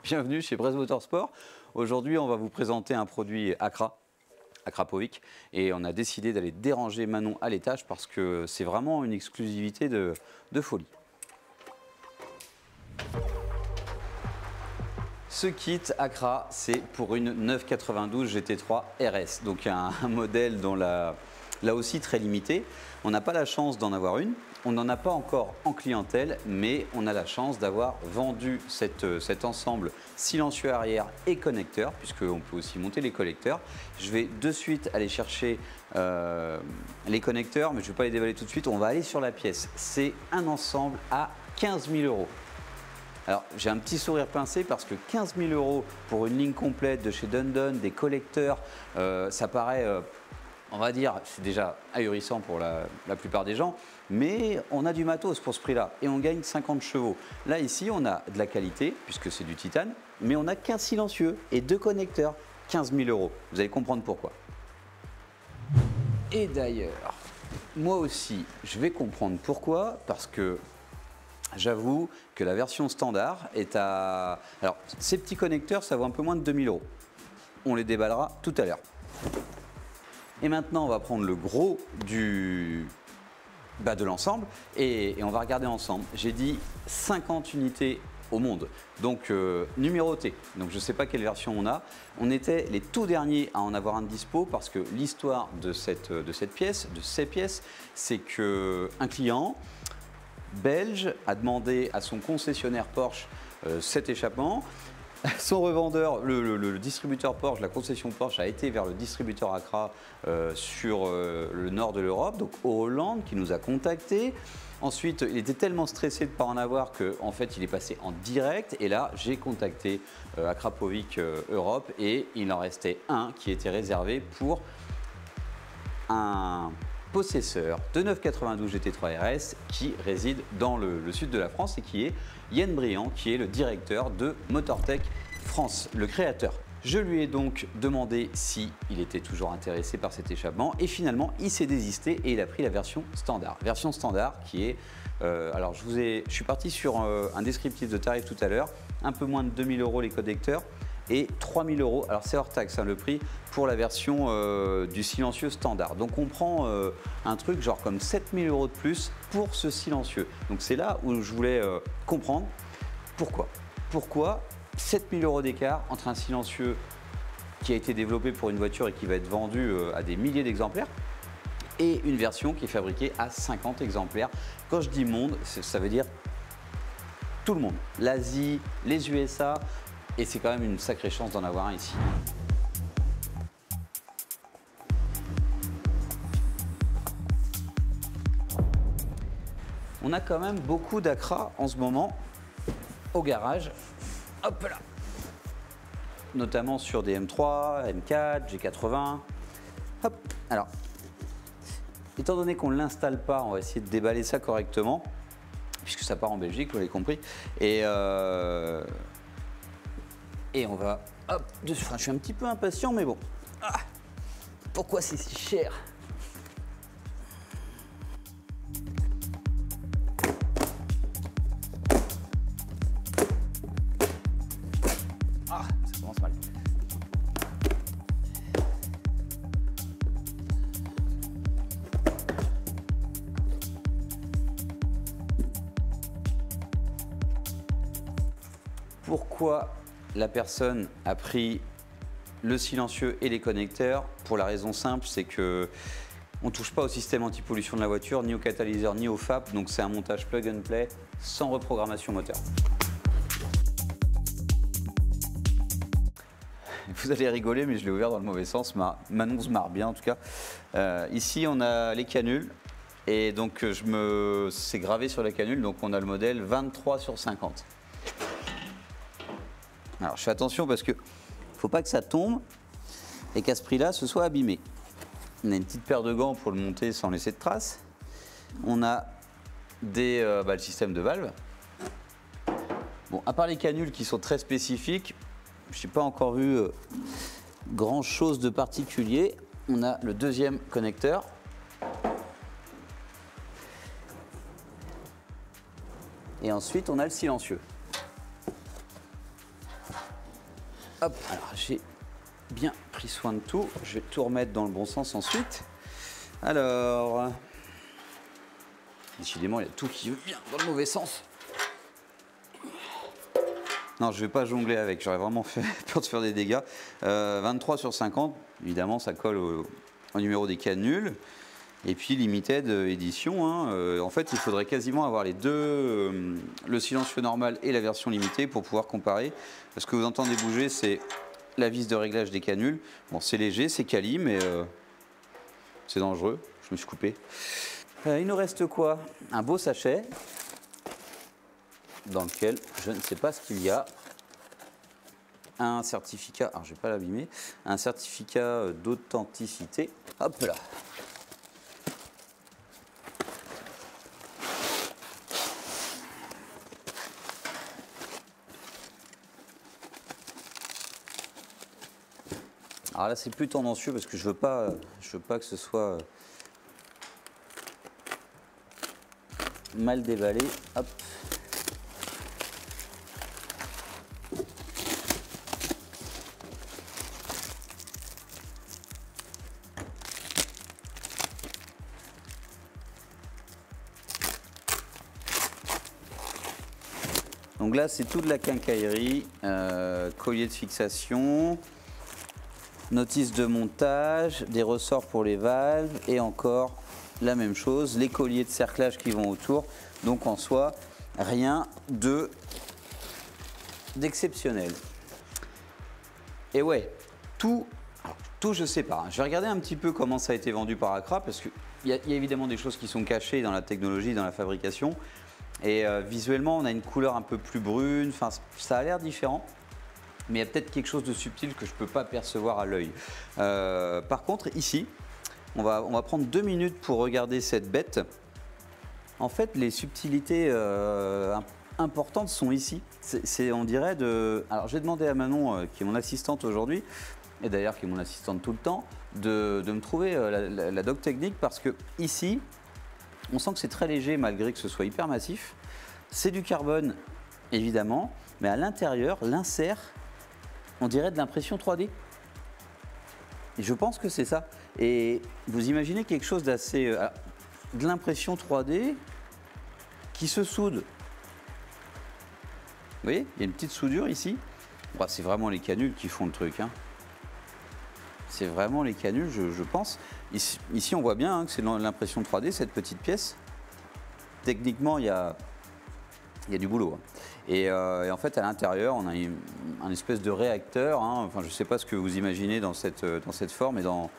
Bienvenue chez Bresse Motorsport. Aujourd'hui, on va vous présenter un produit Accra Powick, et on a décidé d'aller déranger Manon à l'étage parce que c'est vraiment une exclusivité de folie. Ce kit Accra, c'est pour une 992 GT3 RS, donc un modèle dont là aussi très limité. On n'a pas la chance d'en avoir une, on n'en a pas encore en clientèle, mais on a la chance d'avoir vendu cet ensemble silencieux arrière et connecteur, puisqu'on peut aussi monter les collecteurs. Je vais de suite aller chercher les connecteurs, mais je ne vais pas les déballer tout de suite, on va aller sur la pièce. C'est un ensemble à 15 000 €. Alors j'ai un petit sourire pincé parce que 15 000 € pour une ligne complète de chez Dundon, des collecteurs, ça paraît, on va dire, c'est déjà ahurissant pour la plupart des gens, mais on a du matos pour ce prix-là et on gagne 50 chevaux. Là ici on a de la qualité puisque c'est du titane, mais on a qu'un silencieux et 2 connecteurs, 15 000 €. Vous allez comprendre pourquoi. Et d'ailleurs, moi aussi je vais comprendre pourquoi, parce que j'avoue que la version standard est à... Alors, ces petits connecteurs, ça vaut un peu moins de 2 000 €. On les déballera tout à l'heure. Et maintenant, on va prendre le gros de l'ensemble et on va regarder ensemble. J'ai dit 50 unités au monde, donc numéroté. Donc, je ne sais pas quelle version on a. On était les tout derniers à en avoir un de dispo parce que l'histoire de ces pièces, c'est qu'un client belge a demandé à son concessionnaire Porsche cet échappement. Son revendeur, le distributeur Porsche, la concession Porsche a été vers le distributeur Accra sur le nord de l'Europe, donc au Hollande, qui nous a contactés. Ensuite, il était tellement stressé de ne pas en avoir qu'en fait, il est passé en direct. Et là, j'ai contacté Accra Powick Europe et il en restait un qui était réservé pour un possesseur de 992 GT3 RS qui réside dans le sud de la France et qui est Yann Briand, qui est le directeur de Motortech France, le créateur. Je lui ai donc demandé s'il était toujours intéressé par cet échappement et finalement il s'est désisté et il a pris la version standard. Version standard qui est, alors je suis parti sur un descriptif de tarif tout à l'heure, un peu moins de 2 000 € les connecteurs et 3 000 €, alors c'est hors taxe, hein, le prix pour la version du silencieux standard. Donc on prend un truc genre comme 7 000 € de plus pour ce silencieux. Donc c'est là où je voulais comprendre pourquoi 7 000 € d'écart entre un silencieux qui a été développé pour une voiture et qui va être vendu à des milliers d'exemplaires et une version qui est fabriquée à 50 exemplaires. Quand je dis monde, ça veut dire tout le monde, l'Asie, les USA. Et c'est quand même une sacrée chance d'en avoir un ici. On a quand même beaucoup d'Accra en ce moment au garage. Hop là. Notamment sur des M3, M4, G80. Hop. Alors, étant donné qu'on ne l'installe pas, on va essayer de déballer ça correctement, puisque ça part en Belgique, vous l'avez compris. Et on va, hop, enfin, je suis un petit peu impatient, mais bon. Ah, pourquoi c'est si cher? Ah, ça commence mal. Pourquoi la personne a pris le silencieux et les connecteurs? Pour la raison simple, c'est que on ne touche pas au système anti-pollution de la voiture, ni au catalyseur, ni au FAP, donc c'est un montage plug and play sans reprogrammation moteur. Vous allez rigoler, mais je l'ai ouvert dans le mauvais sens. Manon se marre bien en tout cas. Ici, on a les canules et donc c'est gravé sur la canule, donc on a le modèle 23/50. Alors je fais attention parce que faut pas que ça tombe et qu'à ce prix-là, ce soit abîmé. On a une petite paire de gants pour le monter sans laisser de traces. On a le système de valve. Bon, à part les canules qui sont très spécifiques, je n'ai pas encore vu grand chose de particulier. On a le deuxième connecteur. Et ensuite, on a le silencieux. Hop, alors j'ai bien pris soin de tout. Je vais tout remettre dans le bon sens ensuite. Alors, décidément, il y a tout qui vient dans le mauvais sens. Non, je ne vais pas jongler avec, j'aurais vraiment peur de faire des dégâts. 23 sur 50, évidemment, ça colle au numéro des canules. Et puis limited édition, hein. En fait, il faudrait quasiment avoir les deux, le silencieux normal et la version limitée pour pouvoir comparer. Ce que vous entendez bouger, c'est la vis de réglage des canules. Bon, c'est léger, c'est quali, mais c'est dangereux. Je me suis coupé. Il nous reste quoi? Un beau sachet dans lequel je ne sais pas ce qu'il y a. Un certificat, alors je ne vais pas l'abîmer, un certificat d'authenticité. Hop là. Alors là, c'est plus tendancieux parce que je veux pas que ce soit mal déballé. Hop. Donc là, c'est tout de la quincaillerie, collier de fixation, notice de montage, des ressorts pour les valves et encore la même chose, les colliers de cerclage qui vont autour. Donc en soi, rien d'exceptionnel. Et ouais, tout je sais pas. Je vais regarder un petit peu comment ça a été vendu par Accra parce qu'il y a évidemment des choses qui sont cachées dans la technologie, dans la fabrication. Et visuellement, on a une couleur un peu plus brune, enfin, ça a l'air différent. Mais il y a peut-être quelque chose de subtil que je ne peux pas percevoir à l'œil. Par contre, ici, on va prendre 2 minutes pour regarder cette bête. En fait, les subtilités importantes sont ici. On dirait de... Alors, j'ai demandé à Manon, qui est mon assistante aujourd'hui, et d'ailleurs qui est mon assistante tout le temps, de me trouver la doc technique parce que ici, on sent que c'est très léger malgré que ce soit hyper massif. C'est du carbone, évidemment, mais à l'intérieur, l'insert, on dirait de l'impression 3D. Et je pense que c'est ça. Et vous imaginez quelque chose d'assez... de l'impression 3D qui se soude. Vous voyez, il y a une petite soudure ici. Bon, c'est vraiment les canules qui font le truc, hein. C'est vraiment les canules, je pense. Ici, on voit bien que c'est l'impression 3D, cette petite pièce. Techniquement, il y a du boulot. Et en fait, à l'intérieur, on a un espèce de réacteur. Hein. Enfin, je ne sais pas ce que vous imaginez dans cette forme et dans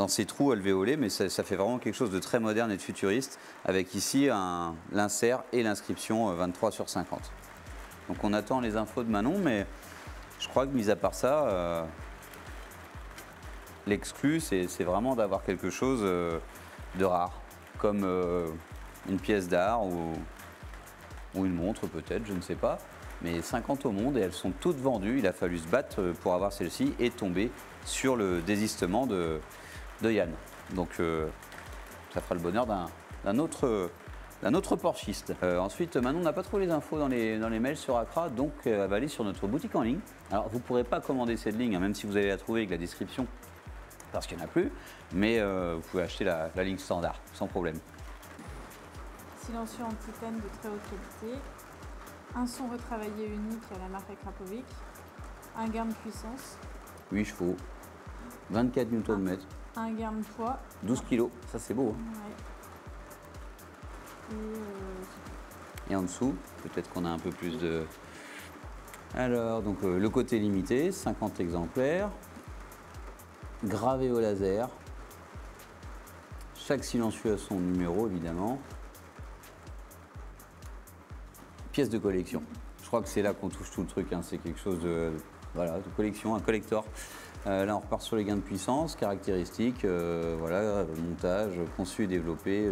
ces trous alvéolés, mais ça fait vraiment quelque chose de très moderne et de futuriste, avec ici l'insert et l'inscription 23 sur 50. Donc on attend les infos de Manon, mais je crois que mis à part ça, l'exclu, c'est vraiment d'avoir quelque chose de rare, comme une pièce d'art ou une montre peut-être, je ne sais pas. Mais 50 au monde et elles sont toutes vendues. Il a fallu se battre pour avoir celle-ci et tomber sur le désistement de Yann. Donc ça fera le bonheur d'un autre porchiste. Ensuite, Manon n'a pas trouvé les infos dans les mails sur Accra, donc elle va aller sur notre boutique en ligne. Alors vous ne pourrez pas commander cette ligne, hein, même si vous allez la trouver avec la description, parce qu'il n'y en a plus, mais vous pouvez acheter la ligne standard, sans problème. Silencieux en titane de très haute qualité, un son retravaillé unique à la marque Akrapovic, un gain de puissance, 8 chevaux, 24 Nm, un gain de poids, 12 kg, ça c'est beau. Hein. Ouais. Et en dessous, peut-être qu'on a un peu plus de... Alors, donc le côté limité, 50 exemplaires, gravé au laser, chaque silencieux a son numéro évidemment. Pièce de collection. Je crois que c'est là qu'on touche tout le truc, hein. C'est quelque chose de collection, un collector. Là on repart sur les gains de puissance, caractéristiques, voilà, montage, conçu et développé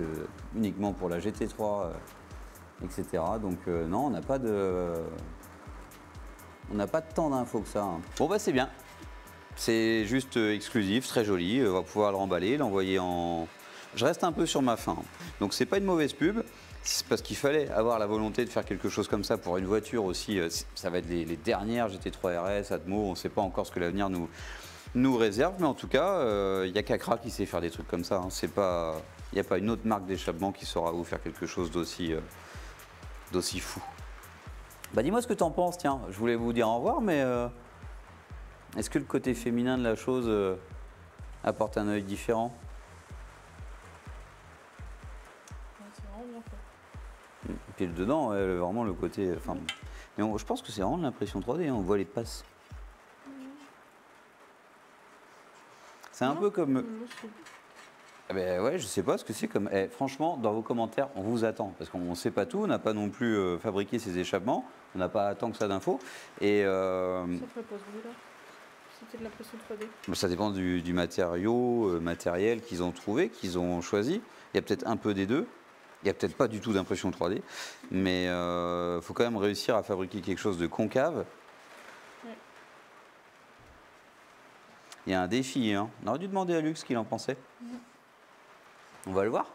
uniquement pour la GT3, etc. Donc non, on n'a pas de tant d'infos que ça. Hein. Bon bah c'est bien. C'est juste exclusif, très joli. On va pouvoir le remballer, l'envoyer en je reste un peu sur ma faim. Donc c'est pas une mauvaise pub, c'est parce qu'il fallait avoir la volonté de faire quelque chose comme ça pour une voiture aussi. Ça va être les dernières GT3 RS, Atmo, on ne sait pas encore ce que l'avenir nous réserve, mais en tout cas, il n'y a qu'Acra qui sait faire des trucs comme ça. Hein. Il n'y a pas une autre marque d'échappement qui saura vous faire quelque chose d'aussi fou. Bah dis-moi ce que tu en penses, tiens. Je voulais vous dire au revoir, mais est-ce que le côté féminin de la chose apporte un œil différent? C'est vraiment bien fait. Et puis le dedans, vraiment le côté... Enfin, mais je pense que c'est vraiment de l'impression 3D, hein, on voit les passes. C'est un peu comme... Eh ben ouais, je sais pas ce que c'est comme... franchement, dans vos commentaires, on vous attend. Parce qu'on ne sait pas tout, on n'a pas non plus fabriqué ces échappements. On n'a pas tant que ça d'infos. Et Ça ferait pas ce bruit-là. C'était de l'impression 3D. ça dépend du matériel qu'ils ont trouvé, qu'ils ont choisi. Il y a peut-être un peu des deux. Il n'y a peut-être pas du tout d'impression 3D. Mais il faut quand même réussir à fabriquer quelque chose de concave. Ouais. Il y a un défi. Hein. On aurait dû demander à Luc ce qu'il en pensait. On va le voir.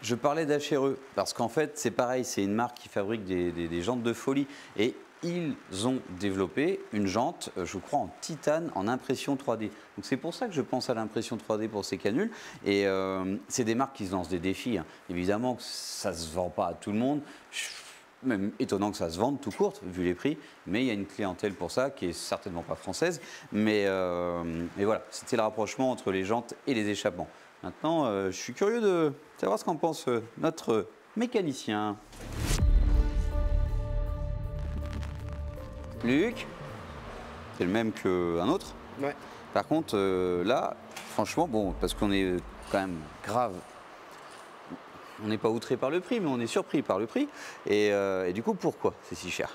Je parlais d'HRE parce qu'en fait, c'est pareil, c'est une marque qui fabrique des jantes de folie. Et ils ont développé une jante, je crois, en titane, en impression 3D. Donc c'est pour ça que je pense à l'impression 3D pour ces canules. Et c'est des marques qui se lancent des défis. Hein. Évidemment que ça ne se vend pas à tout le monde. Même étonnant que ça se vende tout court, vu les prix. Mais il y a une clientèle pour ça qui est certainement pas française. Mais voilà, c'était le rapprochement entre les jantes et les échappements. Maintenant, je suis curieux de savoir ce qu'en pense notre mécanicien. Luc, c'est le même qu'un autre. Ouais. Par contre, là, franchement, bon, parce qu'on est quand même grave. On n'est pas outré par le prix, mais on est surpris par le prix. Et du coup, pourquoi c'est si cher?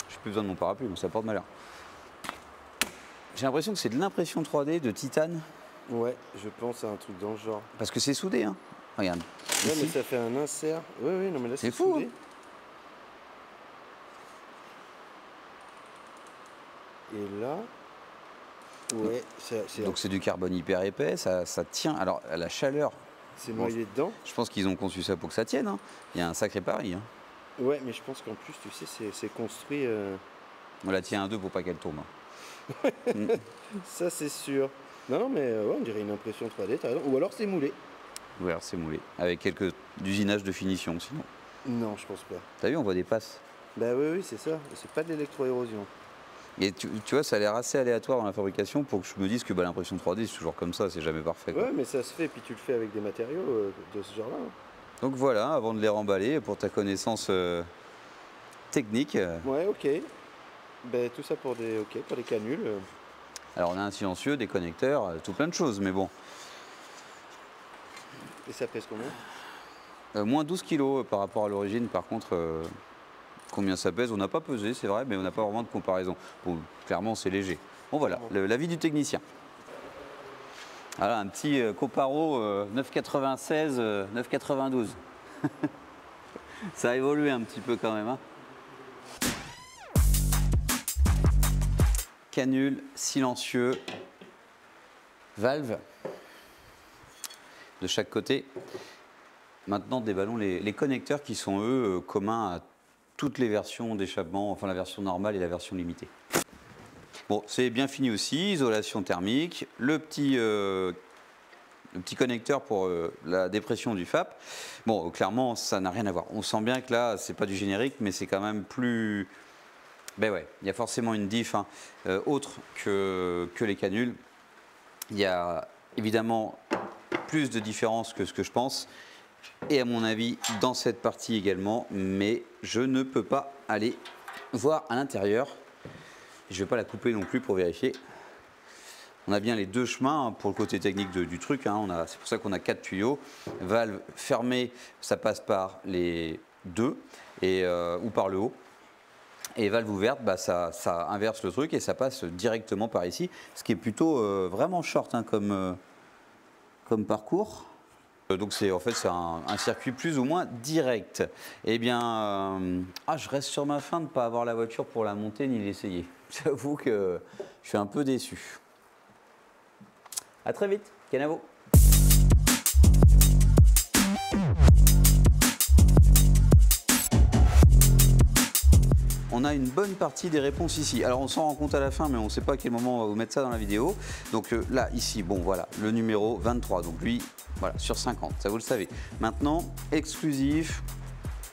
J'ai plus besoin de mon parapluie, mais ça porte malheur. J'ai l'impression que c'est de l'impression 3D de titane. Ouais, je pense à un truc dans le genre. Parce que c'est soudé, hein. Regarde. Ouais, Ici. mais ça fait un insert. Oui, oui, non, mais là, C'est c'est fou, soudé. Et là, ouais, Donc c'est du carbone hyper épais, ça tient. Alors la chaleur, c'est noyé dedans. je pense qu'ils ont conçu ça pour que ça tienne. Hein. Il y a un sacré pari. Hein. Ouais, mais je pense qu'en plus, tu sais, c'est construit. On la tient à deux pour pas qu'elle tombe. Hein. Ça, c'est sûr. Non, mais ouais, on dirait une impression 3D, t'as raison. Ou alors c'est moulé. Ou alors c'est moulé, avec quelques usinage de finition sinon. Non, je pense pas. T'as vu, on voit des passes. Bah oui, oui, c'est ça. C'est pas de l'électroérosion. Et tu vois, ça a l'air assez aléatoire dans la fabrication pour que je me dise que l'impression 3D, c'est toujours comme ça, c'est jamais parfait. Quoi. Ouais, mais ça se fait, puis tu le fais avec des matériaux de ce genre-là. Hein. Donc voilà, avant de les remballer, pour ta connaissance technique. Ouais, ok. Ben, tout ça pour des canules. Alors on a un silencieux, des connecteurs, tout plein de choses, mais bon. Et ça pèse combien? Moins 12 kilos par rapport à l'origine, par contre, combien ça pèse, on n'a pas pesé, c'est vrai, mais on n'a pas vraiment de comparaison. Bon, clairement, c'est léger. Bon voilà, l'avis du technicien. Voilà, un petit Comparo 996, 992. Ça a évolué un petit peu quand même. Hein. Canule, silencieux, valve de chaque côté. Maintenant, déballons les connecteurs qui sont, eux, communs à toutes les versions d'échappement, enfin la version normale et la version limitée. Bon, c'est bien fini aussi, isolation thermique, le petit connecteur pour la dépression du FAP. Bon, clairement, ça n'a rien à voir. On sent bien que là, c'est pas du générique, mais c'est quand même plus... Ben ouais, il y a forcément une diff hein, autre que les canules. Il y a évidemment plus de différences que ce que je pense. Et à mon avis, dans cette partie également, mais je ne peux pas aller voir à l'intérieur. Je ne vais pas la couper non plus pour vérifier. On a bien les deux chemins hein, pour le côté technique du truc. Hein. C'est pour ça qu'on a 4 tuyaux. Valve fermée, ça passe par les deux ou par le haut. Et valve ouverte, bah, ça inverse le truc et ça passe directement par ici. Ce qui est plutôt vraiment short hein, comme parcours. Donc en fait c'est un circuit plus ou moins direct. Eh bien, je reste sur ma faim de ne pas avoir la voiture pour la monter ni l'essayer. J'avoue que je suis un peu déçu. À très vite, Canavo. on a une bonne partie des réponses ici. Alors on s'en rend compte à la fin, mais on ne sait pas à quel moment on va vous mettre ça dans la vidéo. Donc là, ici, bon voilà, le numéro 23. Donc lui, voilà, sur 50, ça vous le savez. Maintenant, exclusif,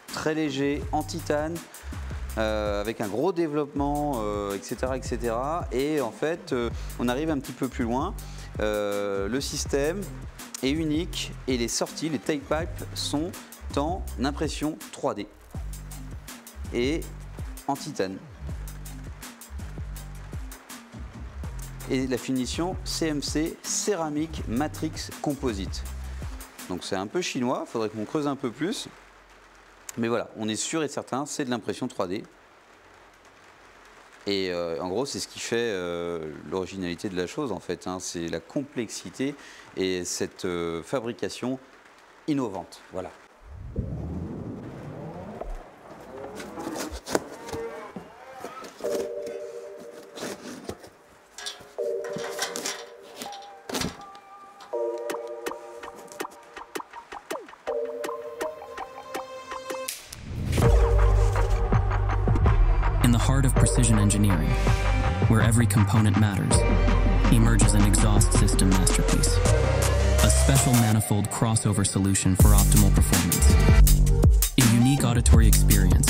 très léger, en titane, avec un gros développement, etc., etc. Et en fait, on arrive un petit peu plus loin. Le système est unique et les sorties, les tailpipes sont en impression 3D et en titane. Et la finition CMC Céramique Matrix Composite. Donc c'est un peu chinois, il faudrait qu'on creuse un peu plus. Mais voilà, on est sûr et certain, c'est de l'impression 3D. Et en gros, c'est ce qui fait l'originalité de la chose en fait, hein. C'est la complexité et cette fabrication innovante. Voilà. In the heart of precision engineering, where every component matters, emerges an exhaust system masterpiece. A special manifold crossover solution for optimal performance. A unique auditory experience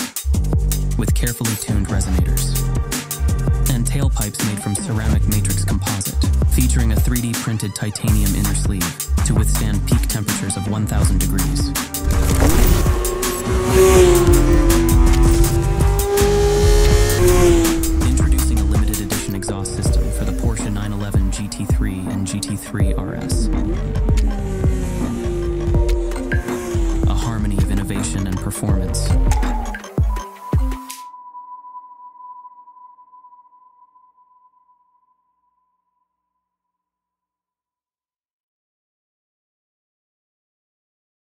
with carefully tuned resonators. And tailpipes made from ceramic matrix composite, featuring a 3D printed titanium inner sleeve to withstand peak temperatures of 1000 degrees. Introducing a limited edition exhaust system for the Porsche 911 GT3 and GT3 RS. A harmony of innovation and performance